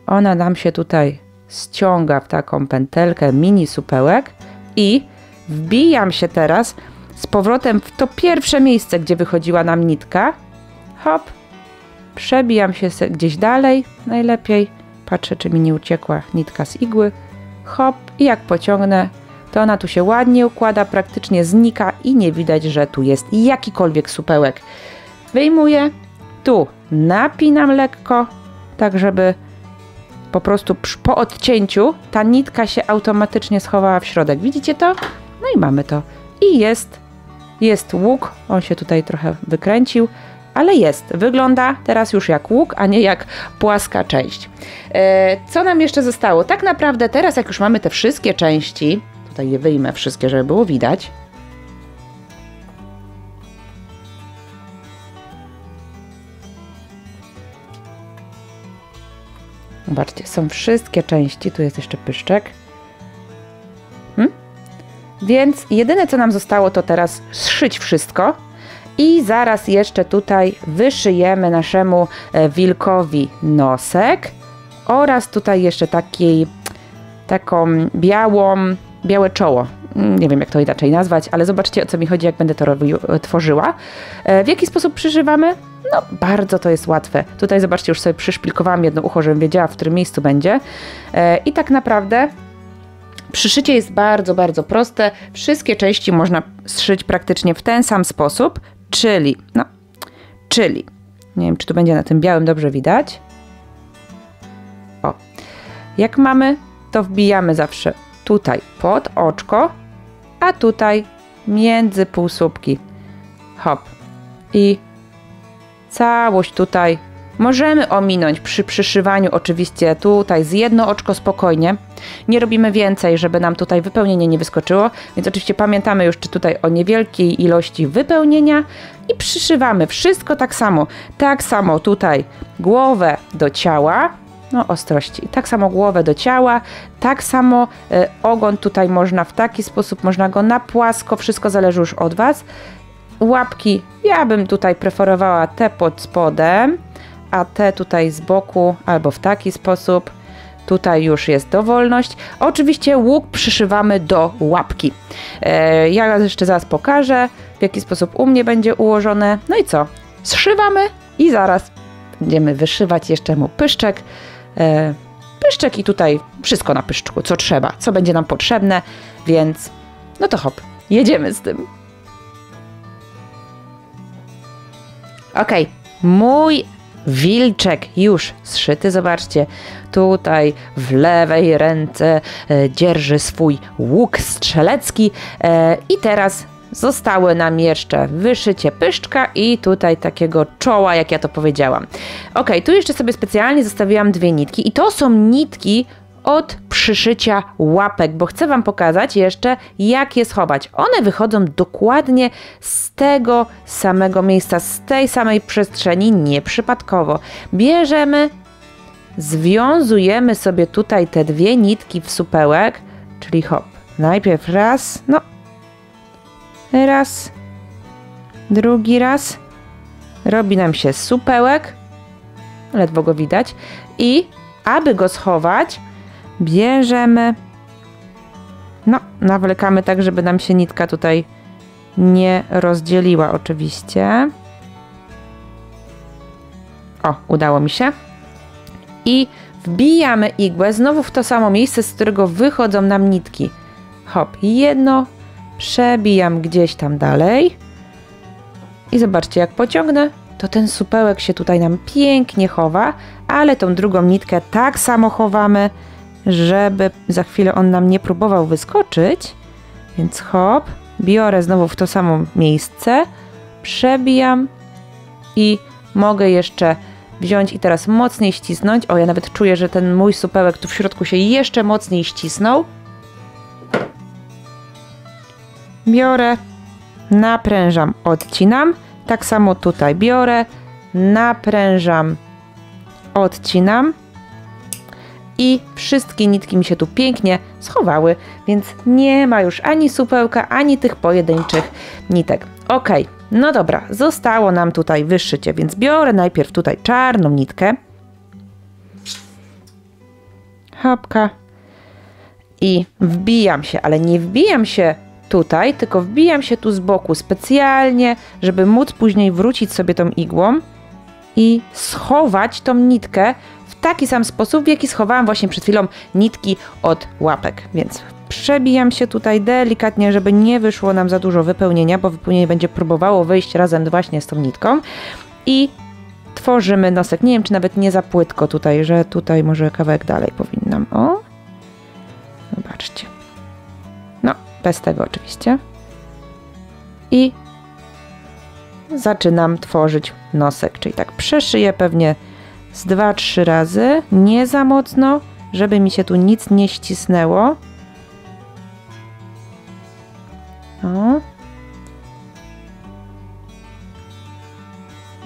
Ona nam się tutaj ściąga w taką pętelkę mini supełek i wbijam się teraz z powrotem w to pierwsze miejsce, gdzie wychodziła nam nitka. Hop. Przebijam się gdzieś dalej, najlepiej. Patrzę, czy mi nie uciekła nitka z igły. Hop. I jak pociągnę, to ona tu się ładnie układa, praktycznie znika i nie widać, że tu jest jakikolwiek supełek. Wyjmuję. Tu napinam lekko, tak żeby po prostu po odcięciu ta nitka się automatycznie schowała w środek. Widzicie to? No i mamy to. I jest łuk. On się tutaj trochę wykręcił, ale jest. Wygląda teraz już jak łuk, a nie jak płaska część. Co nam jeszcze zostało? Tak naprawdę teraz, jak już mamy te wszystkie części, tutaj je wyjmę wszystkie, żeby było widać. Zobaczcie, są wszystkie części. Tu jest jeszcze pyszczek. Więc jedyne, co nam zostało, to teraz zszyć wszystko. I zaraz jeszcze tutaj wyszyjemy naszemu wilkowi nosek. Oraz tutaj jeszcze taką białe czoło. Nie wiem, jak to inaczej nazwać, ale zobaczcie, o co mi chodzi, jak będę to tworzyła. W jaki sposób przyszywamy? No, bardzo to jest łatwe. Tutaj zobaczcie, już sobie przyszpilkowałam jedno ucho, żebym wiedziała, w którym miejscu będzie. I tak naprawdę przyszycie jest bardzo, bardzo proste. Wszystkie części można zszyć praktycznie w ten sam sposób, czyli, nie wiem, czy tu będzie na tym białym dobrze widać. O, jak mamy, to wbijamy zawsze tutaj pod oczko, a tutaj między półsłupki. Hop. I całość tutaj możemy ominąć przy przyszywaniu oczywiście tutaj z jedno oczko spokojnie. Nie robimy więcej, żeby nam tutaj wypełnienie nie wyskoczyło, więc oczywiście pamiętamy już tutaj o niewielkiej ilości wypełnienia i przyszywamy wszystko tak samo. Tak samo tutaj głowę do ciała, no ostrości, tak samo głowę do ciała, tak samo ogon tutaj można w taki sposób, można go na płasko, wszystko zależy już od Was. Łapki, ja bym tutaj preferowała te pod spodem, a te tutaj z boku, albo w taki sposób. Tutaj już jest dowolność. Oczywiście łuk przyszywamy do łapki. Ja jeszcze zaraz pokażę, w jaki sposób u mnie będzie ułożone. No i co? Zszywamy i zaraz będziemy wyszywać jeszcze mu pyszczek. Pyszczek i tutaj wszystko na pyszczku, co trzeba, co będzie nam potrzebne, więc no to hop, jedziemy z tym. Ok, mój wilczek już zszyty, zobaczcie, tutaj w lewej ręce dzierży swój łuk strzelecki i teraz zostały nam jeszcze wyszycie pyszczka i tutaj takiego czoła, jak ja to powiedziałam. Ok, tu jeszcze sobie specjalnie zostawiłam dwie nitki i to są nitki od przyszycia łapek, bo chcę Wam pokazać jeszcze, jak je schować. One wychodzą dokładnie z tego samego miejsca, z tej samej przestrzeni, nieprzypadkowo. Bierzemy, związujemy sobie tutaj te dwie nitki w supełek, czyli hop, najpierw raz, no, raz, drugi raz, robi nam się supełek, ledwo go widać i aby go schować, bierzemy, no, nawlekamy tak, żeby nam się nitka tutaj nie rozdzieliła oczywiście. O, udało mi się. I wbijamy igłę znowu w to samo miejsce, z którego wychodzą nam nitki. Hop, jedno, przebijam gdzieś tam dalej. I zobaczcie, jak pociągnę, to ten supełek się tutaj nam pięknie chowa, ale tą drugą nitkę tak samo chowamy, żeby za chwilę on nam nie próbował wyskoczyć. Więc hop, biorę znowu w to samo miejsce, przebijam i mogę jeszcze wziąć i teraz mocniej ścisnąć. O, ja nawet czuję, że ten mój supełek tu w środku się jeszcze mocniej ścisnął. Biorę, naprężam, odcinam. Tak samo tutaj biorę, naprężam odcinam i wszystkie nitki mi się tu pięknie schowały, więc nie ma już ani supełka, ani tych pojedynczych nitek. Ok, no dobra, zostało nam tutaj wyszycie, więc biorę najpierw tutaj czarną nitkę. Hopka. I wbijam się, ale nie wbijam się tutaj, tylko wbijam się tu z boku specjalnie, żeby móc później wrócić sobie tą igłą i schować tą nitkę w taki sam sposób, w jaki schowałam właśnie przed chwilą nitki od łapek. Więc przebijam się tutaj delikatnie, żeby nie wyszło nam za dużo wypełnienia, bo wypełnienie będzie próbowało wyjść razem właśnie z tą nitką. I tworzymy nosek. Nie wiem, czy nawet nie za płytko tutaj, że tutaj może kawałek dalej powinnam. O! Zobaczcie. No, bez tego oczywiście. I zaczynam tworzyć nosek, czyli tak przeszyję pewnie z 2-3 razy, nie za mocno, żeby mi się tu nic nie ścisnęło. O.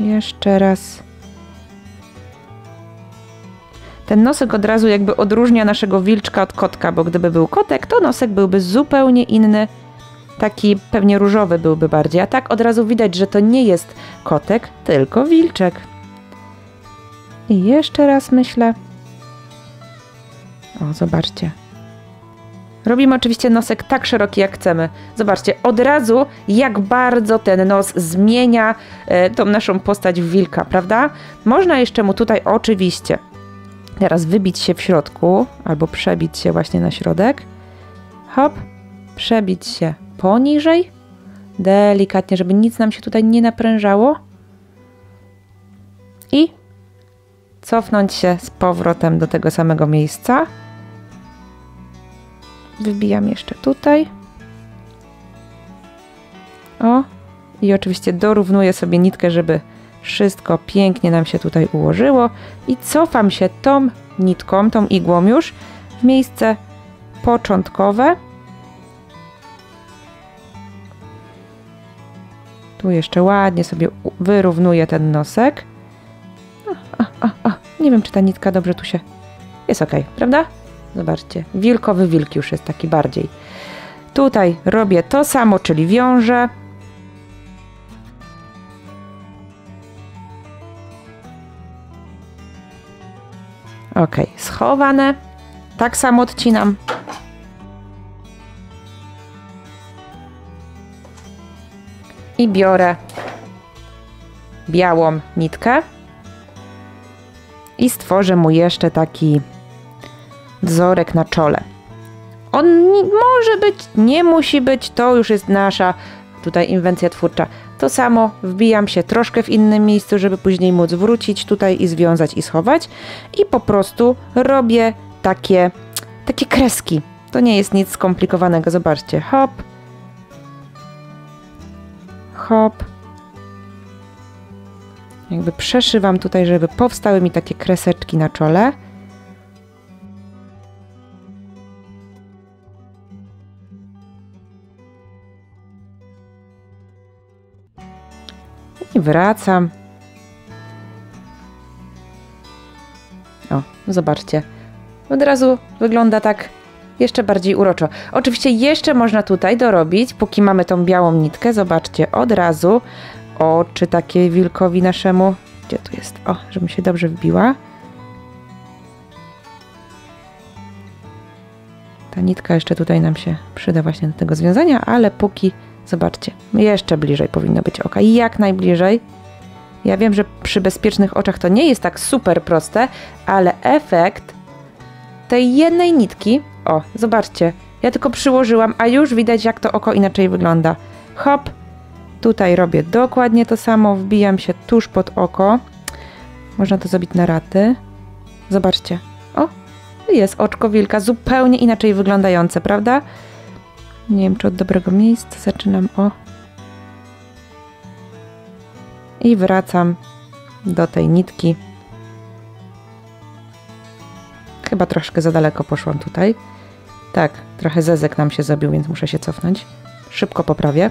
Jeszcze raz. Ten nosek od razu jakby odróżnia naszego wilczka od kotka, bo gdyby był kotek, to nosek byłby zupełnie inny. Taki pewnie różowy byłby bardziej, a tak od razu widać, że to nie jest kotek, tylko wilczek. I jeszcze raz myślę. O, zobaczcie. Robimy oczywiście nosek tak szeroki, jak chcemy. Zobaczcie, od razu jak bardzo ten nos zmienia tą naszą postać w wilka, prawda? Można jeszcze mu tutaj oczywiście teraz wybić się w środku, albo przebić się właśnie na środek. Hop, przebić się poniżej, delikatnie, żeby nic nam się tutaj nie naprężało. I cofnąć się z powrotem do tego samego miejsca. Wybijam jeszcze tutaj. O, i oczywiście dorównuję sobie nitkę, żeby wszystko pięknie nam się tutaj ułożyło. I cofam się tą nitką, tą igłą już w miejsce początkowe. Tu jeszcze ładnie sobie wyrównuję ten nosek. Nie wiem, czy ta nitka dobrze tu się... Jest ok, prawda? Zobaczcie, wilkowy wilk już jest taki bardziej. Tutaj robię to samo, czyli wiążę. Ok, schowane. Tak samo odcinam. I biorę białą nitkę i stworzę mu jeszcze taki wzorek na czole. On może być, nie musi być, to już jest nasza tutaj inwencja twórcza. To samo wbijam się troszkę w innym miejscu, żeby później móc wrócić tutaj i związać i schować. I po prostu robię takie kreski. To nie jest nic skomplikowanego, zobaczcie. Hop. Hop. Jakby przeszywam tutaj, żeby powstały mi takie kreseczki na czole. I wracam. O, zobaczcie. Od razu wygląda tak jeszcze bardziej uroczo. Oczywiście jeszcze można tutaj dorobić, póki mamy tą białą nitkę. Zobaczcie, od razu oczy takie wilkowi naszemu. Gdzie tu jest? O, żebym się dobrze wbiła. Ta nitka jeszcze tutaj nam się przyda właśnie do tego związania, ale póki, zobaczcie, jeszcze bliżej powinno być oka. I jak najbliżej. Ja wiem, że przy bezpiecznych oczach to nie jest tak super proste, ale efekt tej jednej nitki, o, zobaczcie, ja tylko przyłożyłam, a już widać, jak to oko inaczej wygląda. Hop, tutaj robię dokładnie to samo, wbijam się tuż pod oko. Można to zrobić na raty. Zobaczcie, o, jest oczko wilka, zupełnie inaczej wyglądające, prawda? Nie wiem, czy od dobrego miejsca zaczynam, o. I wracam do tej nitki. Chyba troszkę za daleko poszłam tutaj. Tak, trochę zezek nam się zrobił, więc muszę się cofnąć. Szybko poprawię.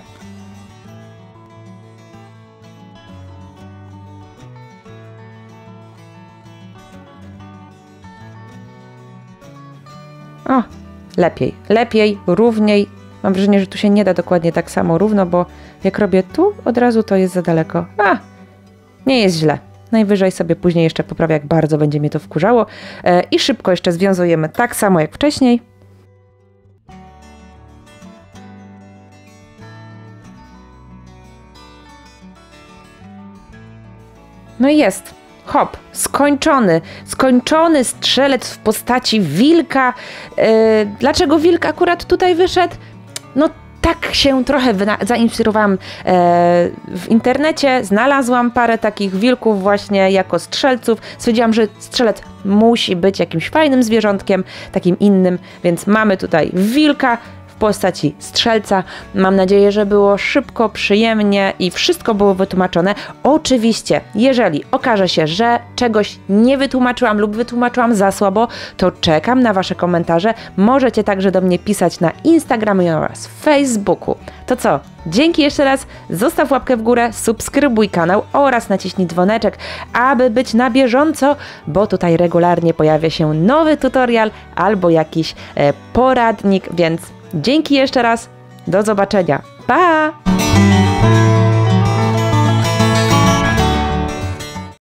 lepiej, równiej. Mam wrażenie, że tu się nie da dokładnie tak samo równo, bo jak robię tu, od razu to jest za daleko. Nie jest źle. Najwyżej sobie później jeszcze poprawię, jak bardzo będzie mnie to wkurzało. I szybko jeszcze związujemy tak samo jak wcześniej. No i jest. Hop, skończony strzelec w postaci wilka. Dlaczego wilk akurat tutaj wyszedł? No tak się trochę zainspirowałam w internecie, znalazłam parę takich wilków właśnie jako strzelców. Stwierdziłam, że strzelec musi być jakimś fajnym zwierzątkiem, takim innym, więc mamy tutaj wilka w postaci strzelca. Mam nadzieję, że było szybko, przyjemnie i wszystko było wytłumaczone. Oczywiście, jeżeli okaże się, że czegoś nie wytłumaczyłam lub wytłumaczyłam za słabo, to czekam na Wasze komentarze. Możecie także do mnie pisać na Instagramie oraz Facebooku. To co? Dzięki jeszcze raz, zostaw łapkę w górę, subskrybuj kanał oraz naciśnij dzwoneczek, aby być na bieżąco, bo tutaj regularnie pojawia się nowy tutorial albo jakiś poradnik, więc dzięki jeszcze raz, do zobaczenia, pa!